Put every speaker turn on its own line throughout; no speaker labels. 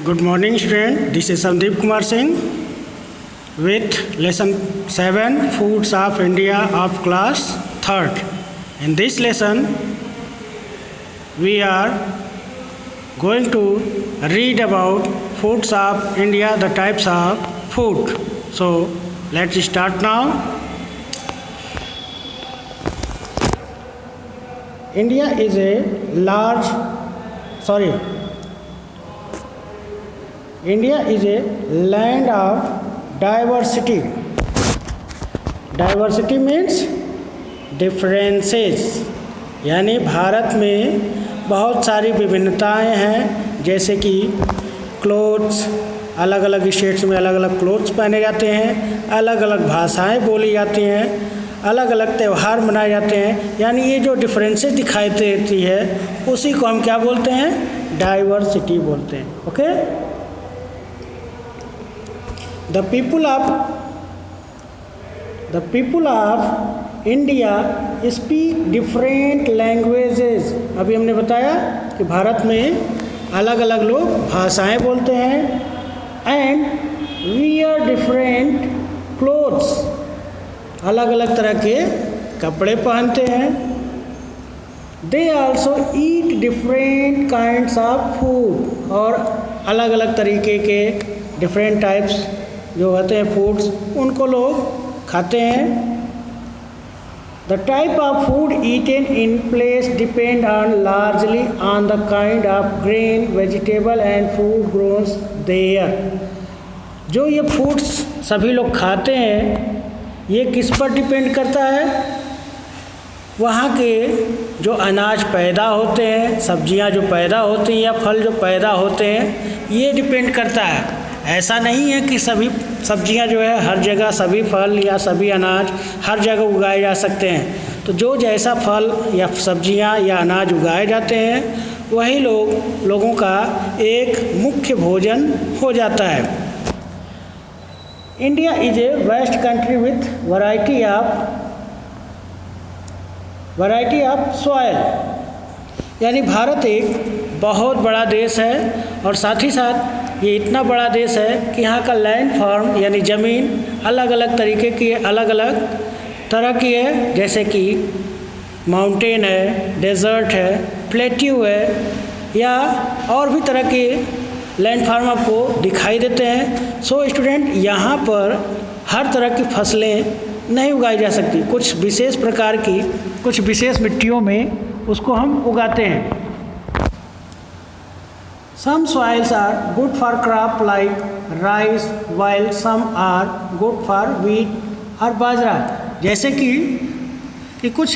Good morning, student. This is Sandeep Kumar Singh with lesson 7 Foods of India of class 3rd. In this lesson, we are going to read about foods of India, the types of food. So, let's start now. India is a India is a land of diversity. Diversity means differences. यानी भारत में बहुत सारी विभिन्नताएं हैं, जैसे कि clothes, अलग अलग states में अलग अलग क्लोथ्स पहने जाते हैं, अलग अलग भाषाएं बोली जाती हैं, अलग अलग त्यौहार मनाए जाते हैं। यानी ये जो डिफरेंसेस दिखाई देती है उसी को हम क्या बोलते हैं? डाइवर्सिटी बोलते हैं। Okay. The people of India speak different languages. अभी हमने बताया कि भारत में अलग अलग लोग भाषाएं बोलते हैं and wear different clothes. अलग अलग तरह के कपड़े पहनते हैं। They also eat different kinds of food. और अलग अलग तरीके के different types जो होते हैं फूड्स, उनको लोग खाते हैं। The type of food eaten in place depend on largely on the kind of grain, vegetable and food grown there. जो ये फूड्स सभी लोग खाते हैं, ये किस पर डिपेंड करता है? वहाँ के जो अनाज पैदा होते हैं, सब्जियाँ जो पैदा होती हैं या फल जो पैदा होते हैं, ये डिपेंड करता है। ऐसा नहीं है कि सभी सब्जियां जो है हर जगह, सभी फल या सभी अनाज हर जगह उगाए जा सकते हैं। तो जो जैसा फल या सब्जियां या अनाज उगाए जाते हैं वही लोगों का एक मुख्य भोजन हो जाता है। India is a vast country with variety of soil. यानी भारत एक बहुत बड़ा देश है और साथ ही साथ ये इतना बड़ा देश है कि यहाँ का लैंड फॉर्म यानी ज़मीन अलग अलग तरीके की, अलग अलग तरह की है। जैसे कि माउंटेन है, डेजर्ट है, प्लेट्यू है, या और भी तरह के लैंड फॉर्म आपको दिखाई देते हैं। सो स्टूडेंट, यहाँ पर हर तरह की फसलें नहीं उगाई जा सकती। कुछ विशेष प्रकार की, कुछ विशेष मिट्टियों में उसको हम उगाते हैं। Some soils are good for crop like rice, while some are good for wheat और बाजरा। जैसे कि कुछ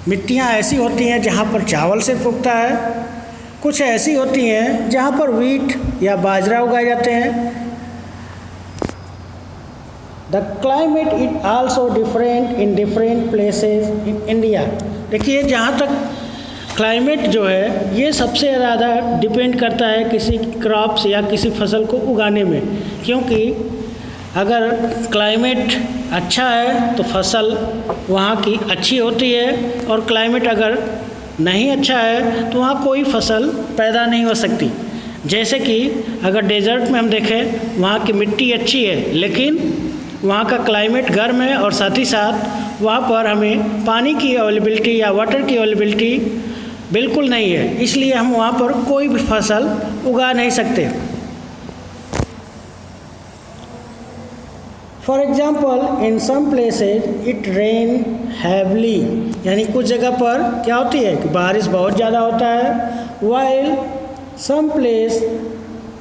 मिट्टियाँ ऐसी होती हैं जहाँ पर चावल सिर्फ उगता है, कुछ ऐसी होती हैं जहाँ पर व्हीट या बाजरा उगाए जाते हैं। The climate is also different in different places in India। देखिए, जहाँ तक क्लाइमेट जो है ये सबसे ज़्यादा डिपेंड करता है किसी क्रॉप्स या किसी फसल को उगाने में, क्योंकि अगर क्लाइमेट अच्छा है तो फसल वहाँ की अच्छी होती है, और क्लाइमेट अगर नहीं अच्छा है तो वहाँ कोई फसल पैदा नहीं हो सकती। जैसे कि अगर डेजर्ट में हम देखें, वहाँ की मिट्टी अच्छी है लेकिन वहाँ का क्लाइमेट गर्म है, और साथ ही साथ वहाँ पर हमें पानी की अवेलेबिलिटी या वाटर की अवेलेबिलिटी बिल्कुल नहीं है, इसलिए हम वहाँ पर कोई भी फसल उगा नहीं सकते। For example, in some places it rain heavily. यानी कुछ जगह पर क्या होती है कि बारिश बहुत ज़्यादा होता है, while some place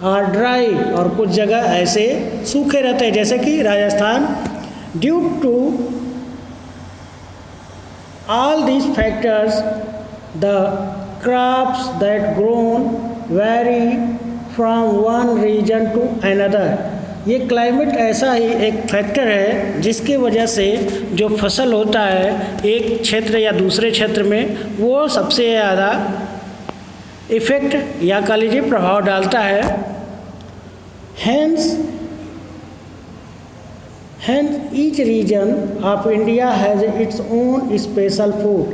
are dry. और कुछ जगह ऐसे सूखे रहते हैं, जैसे कि Rajasthan. Due to all these factors the crops that grown vary from one region to another। ये क्लाइमेट ऐसा ही एक फैक्टर है जिसकी वजह से जो फसल होता है एक क्षेत्र या दूसरे क्षेत्र में, वो सबसे ज़्यादा इफ़ेक्ट या कह लीजिए प्रभाव डालता है। Hence each region of India has its own special food।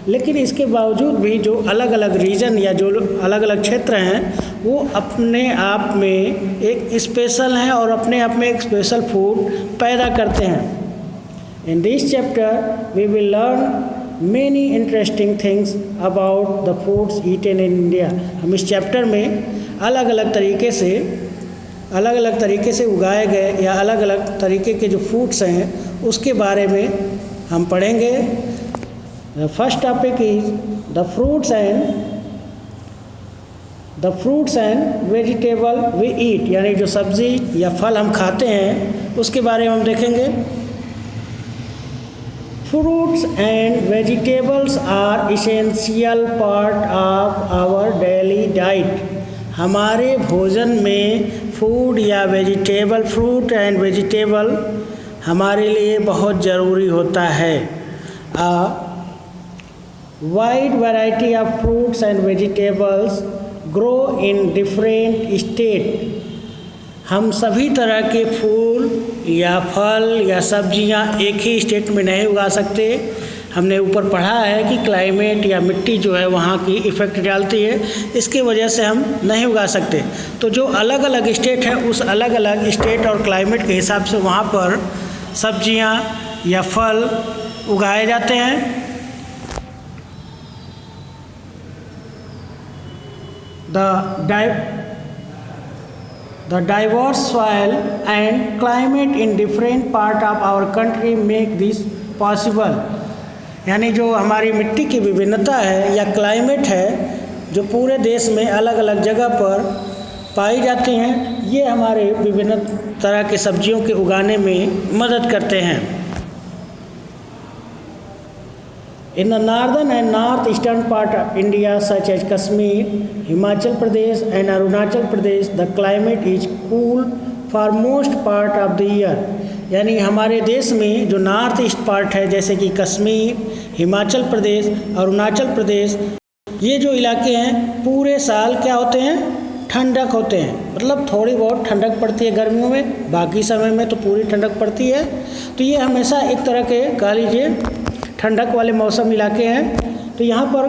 लेकिन इसके बावजूद भी जो अलग अलग रीजन या जो अलग अलग क्षेत्र हैं वो अपने आप में एक स्पेशल हैं और अपने आप में एक स्पेशल फूड पैदा करते हैं। In this chapter we will learn many interesting things about the foods eaten in India. हम इस चैप्टर में अलग अलग तरीके से उगाए गए या अलग अलग तरीके के जो फूड्स हैं उसके बारे में हम पढ़ेंगे। The first topic is the fruits and vegetable we eat, यानी जो सब्जी या फल हम खाते हैं उसके बारे में हम देखेंगे। Fruits and vegetables are essential part of our daily diet. हमारे भोजन में फूड या फ्रूट एंड वेजिटेबल हमारे लिए बहुत ज़रूरी होता है। Wide variety of fruits and vegetables grow in different state. हम सभी तरह के फूल या फल या सब्जियां एक ही स्टेट में नहीं उगा सकते। हमने ऊपर पढ़ा है कि क्लाइमेट या मिट्टी जो है वहाँ की इफ़ेक्ट डालती है, इसके वजह से हम नहीं उगा सकते। तो जो अलग अलग स्टेट है उस अलग अलग स्टेट और क्लाइमेट के हिसाब से वहाँ पर सब्जियां या फल उगाए जाते हैं। The diverse soil and climate in different part of our country make this possible। यानी जो हमारी मिट्टी की विभिन्नता है या क्लाइमेट है जो पूरे देश में अलग अलग जगह पर पाई जाती हैं, ये हमारे विभिन्न तरह के सब्जियों के उगाने में मदद करते हैं। In the northern and north eastern part of India such as Kashmir, Himachal Pradesh and Arunachal Pradesh the climate is cool for most part of the year. यानी हमारे देश में जो नॉर्थ ईस्ट पार्ट है जैसे कि कश्मीर, हिमाचल प्रदेश, अरुणाचल प्रदेश, ये जो इलाके हैं पूरे साल क्या होते हैं, ठंडक होते हैं। मतलब थोड़ी बहुत ठंडक पड़ती है गर्मियों में, बाकी समय में तो पूरी ठंडक पड़ती है। तो ये हमेशा एक तरह के कह लीजिए ठंडक वाले मौसम इलाके हैं। तो यहाँ पर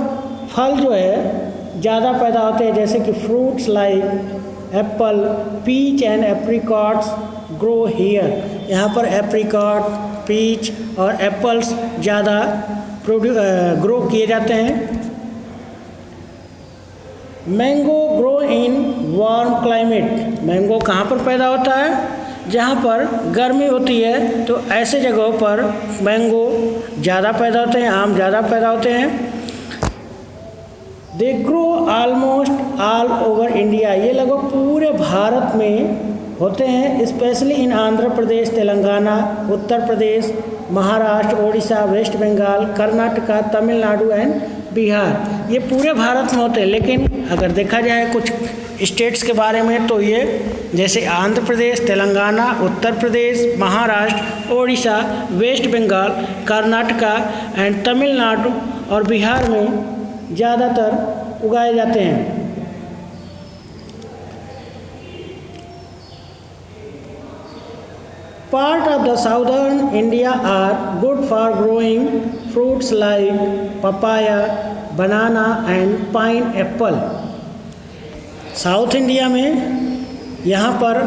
फल जो है ज़्यादा पैदा होते हैं, जैसे कि fruits like apple, peach and apricots grow here. यहाँ पर एप्रिकॉट, पीच और एप्पल्स ज़्यादा ग्रो किए जाते हैं। Mango grow in warm climate. Mango कहाँ पर पैदा होता है, जहाँ पर गर्मी होती है, तो ऐसे जगहों पर मैंगो ज़्यादा पैदा होते हैं, आम ज़्यादा पैदा होते हैं। They grow almost all over India. ये लगभग पूरे भारत में होते हैं, specially in Andhra Pradesh, Telangana, Uttar Pradesh, Maharashtra, Odisha, West Bengal, Karnataka, Tamil Nadu and Bihar. ये पूरे भारत में होते हैं। लेकिन अगर देखा जाए कुछ स्टेट्स के बारे में तो ये जैसे Andhra Pradesh, Telangana, Uttar Pradesh, Maharashtra, Odisha, West Bengal, Karnataka and Tamil Nadu और बिहार में ज़्यादातर उगाए जाते हैं। Part of the southern India are good for growing fruits like papaya, banana and pineapple। South India में यहाँ पर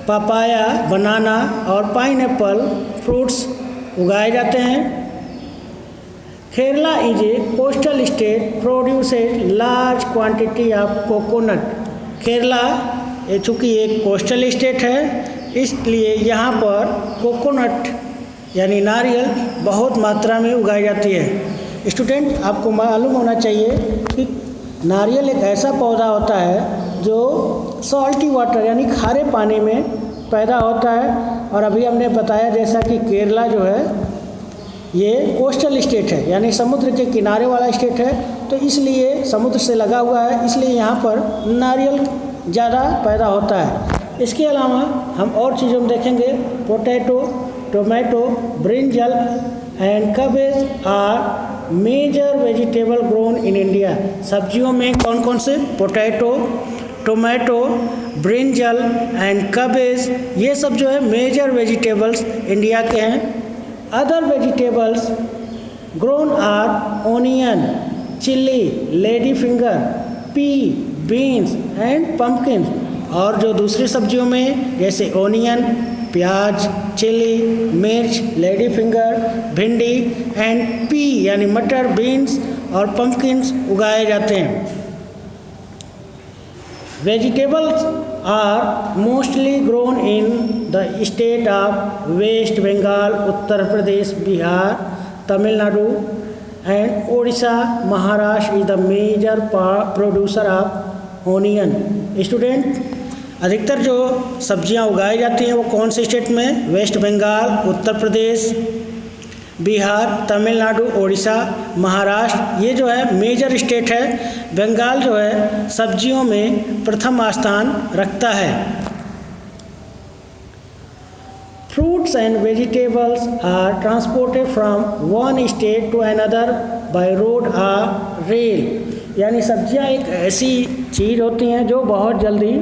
पपाया, बनाना और पाइनएप्पल फ्रूट्स उगाए जाते हैं। Kerala is a coastal state produced large quantity of coconut. Kerala ये चूँकि एक कोस्टल स्टेट है इसलिए यहाँ पर कोकोनट यानी नारियल बहुत मात्रा में उगाई जाती है। स्टूडेंट, आपको मालूम होना चाहिए कि नारियल एक ऐसा पौधा होता है जो सॉल्टी वाटर यानी खारे पानी में पैदा होता है। और अभी हमने बताया जैसा कि केरला जो है ये कोस्टल स्टेट है यानी समुद्र के किनारे वाला स्टेट है, तो इसलिए समुद्र से लगा हुआ है, इसलिए यहाँ पर नारियल ज़्यादा पैदा होता है। इसके अलावा हम और चीज़ों में देखेंगे potato, tomato, brinjal and cabbage are major vegetable grown in India. सब्जियों में कौन कौन से, potato, tomato, brinjal and cabbage, ये सब जो है मेजर वेजिटेबल्स इंडिया के हैं। Other vegetables grown are onion, chilli, lady finger, pea, beans and pumpkin. और जो दूसरी सब्जियों में जैसे ओनियन, प्याज, चिली, मिर्च, लेडी फिंगर, भिंडी एंड पी यानी मटर, बीन्स और पम्पकिन्स उगाए जाते हैं। Vegetables are mostly grown in the state of West Bengal, Uttar Pradesh, Bihar, Tamil Nadu and Odisha. Maharashtra is the major producer of onion. Student, अधिकतर जो सब्जियां उगाई जाती हैं वो कौन से स्टेट में? वेस्ट बंगाल, उत्तर प्रदेश, बिहार, तमिलनाडु, ओडिशा, महाराष्ट्र, ये जो है मेजर स्टेट है। बंगाल जो है सब्जियों में प्रथम स्थान रखता है। Fruits and vegetables are transported from one state to another by road और रेल। यानी सब्जियां एक ऐसी चीज़ होती हैं जो बहुत जल्दी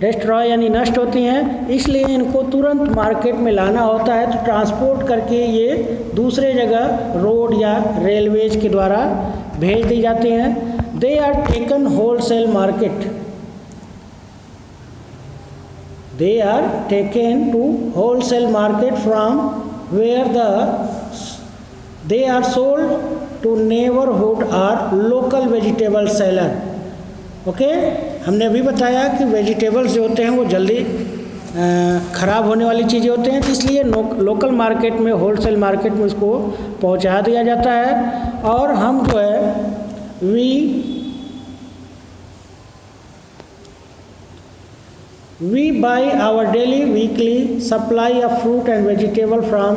डिस्ट्रॉय यानी नष्ट होती हैं, इसलिए इनको तुरंत मार्केट में लाना होता है, तो ट्रांसपोर्ट करके ये दूसरे जगह रोड या रेलवेज के द्वारा भेज दी जाती हैं। They are taken wholesale market, they are taken to wholesale market from where they are sold to neighbourhood और लोकल वेजिटेबल सेलर। ओके, हमने अभी बताया कि वेजिटेबल्स जो होते हैं वो जल्दी ख़राब होने वाली चीज़ें होते हैं, तो इसलिए लोकल मार्केट में, होलसेल मार्केट में उसको पहुंचा दिया जाता है। और हम जो है we buy our daily weekly supply of fruit and vegetable from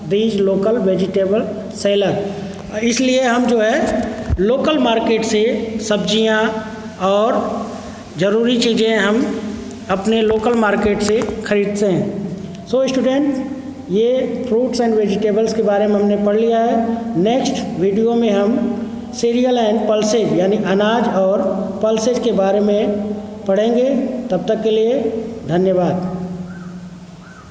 these local vegetable seller. इसलिए हम जो है लोकल मार्केट से सब्जियां और ज़रूरी चीज़ें हम अपने लोकल मार्केट से खरीदते हैं। सो स्टूडेंट, ये फ्रूट्स एंड वेजिटेबल्स के बारे में हमने पढ़ लिया है। नेक्स्ट वीडियो में हम सीरियल एंड पल्सेज यानी अनाज और पल्सेज के बारे में पढ़ेंगे। तब तक के लिए धन्यवाद।